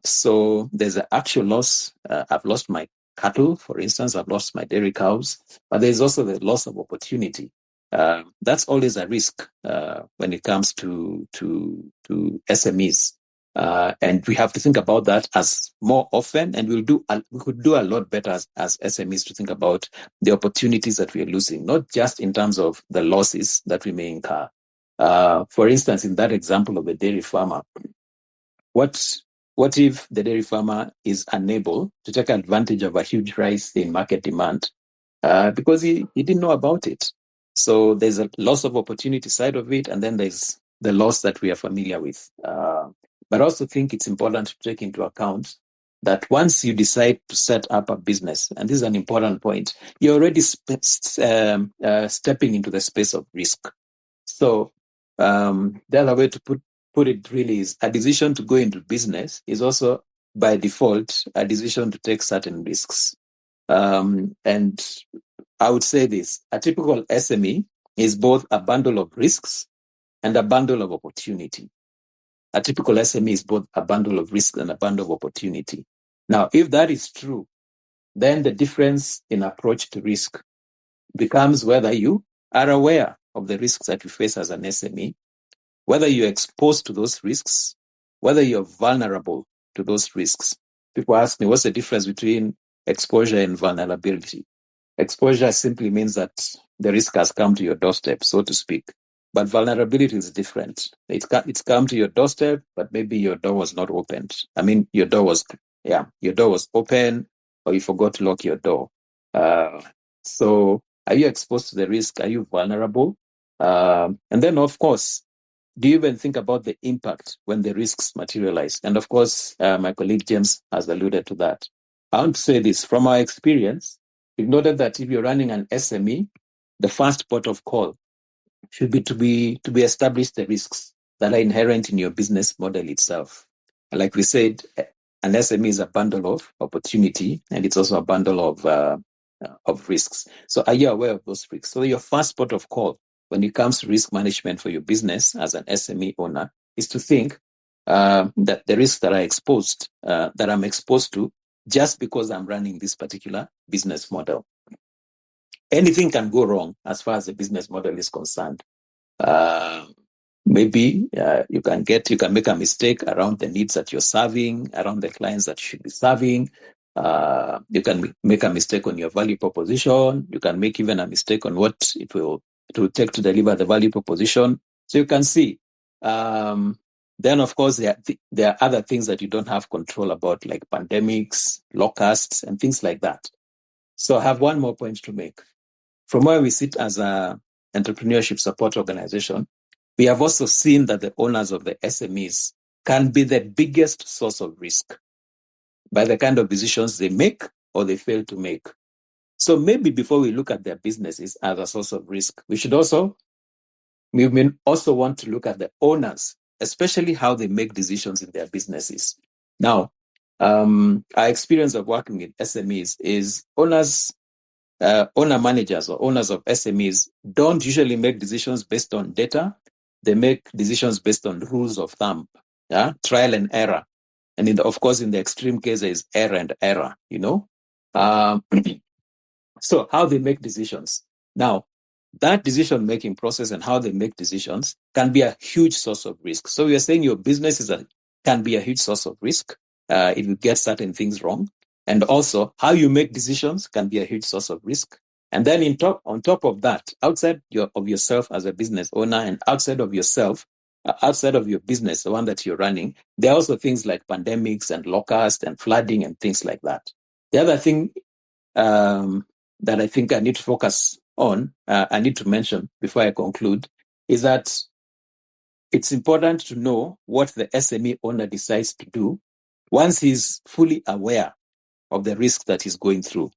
So there's an actual loss. I've lost my cattle, for instance. I've lost my dairy cows, but there's also the loss of opportunity. That's always a risk when it comes to SMEs. And we have to think about that as more often, and we could do a lot better as SMEs to think about the opportunities that we are losing, not just in terms of the losses that we may incur. For instance, in that example of the dairy farmer, what if the dairy farmer is unable to take advantage of a huge rise in market demand because he didn't know about it? So there's a loss of opportunity side of it, and then there's the loss that we are familiar with. But I also think it's important to take into account that once you decide to set up a business, and this is an important point, you're already stepping into the space of risk. So the other way to put it really is a decision to go into business is also by default a decision to take certain risks. And I would say this, a typical SME is both a bundle of risks and a bundle of opportunity. A typical SME is both a bundle of risk and a bundle of opportunity. Now, if that is true, then the difference in approach to risk becomes whether you are aware of the risks that you face as an SME, whether you're exposed to those risks, whether you're vulnerable to those risks. People ask me, what's the difference between exposure and vulnerability? Exposure simply means that the risk has come to your doorstep, so to speak. But vulnerability is different. It's come to your doorstep, but maybe your door was not opened. I mean, your door was open, or you forgot to lock your door. So are you exposed to the risk? Are you vulnerable? And then, of course, do you even think about the impact when the risks materialize? And of course, my colleague James has alluded to that. I want to say this, from our experience, we've noted that if you're running an SME, the first port of call should be to establish the risks that are inherent in your business model itself. Like we said, an SME is a bundle of opportunity, and it's also a bundle of risks. So are you aware of those risks? So your first port of call when it comes to risk management for your business as an SME owner is to think that the risks that I'm exposed to just because I'm running this particular business model. Anything can go wrong as far as the business model is concerned. Maybe you can make a mistake around the needs that you're serving, around the clients that you should be serving. You can make a mistake on your value proposition. You can make even a mistake on what it will take to deliver the value proposition. So you can see. Then, of course, there are other things that you don't have control about, like pandemics, locusts, and things like that. So I have one more point to make. From where we sit as an entrepreneurship support organization, we have also seen that the owners of the SMEs can be the biggest source of risk by the kind of decisions they make or they fail to make. So maybe before we look at their businesses as a source of risk, we may also want to look at the owners, especially how they make decisions in their businesses. Now, our experience of working with SMEs is owner managers or owners of SMEs don't usually make decisions based on data. They make decisions based on rules of thumb, trial and error. And of course, in the extreme cases, error and error, So how they make decisions. Now, that decision-making process and how they make decisions can be a huge source of risk. So we are saying your business can be a huge source of risk if you get certain things wrong. And also, how you make decisions can be a huge source of risk. And then on top of that, outside of yourself as a business owner and outside of yourself, outside of your business, the one that you're running, there are also things like pandemics and locusts and flooding and things like that. The other thing that I think I need to focus on, I need to mention before I conclude, is that it's important to know what the SME owner decides to do once he's fully aware of the risk that he's going through.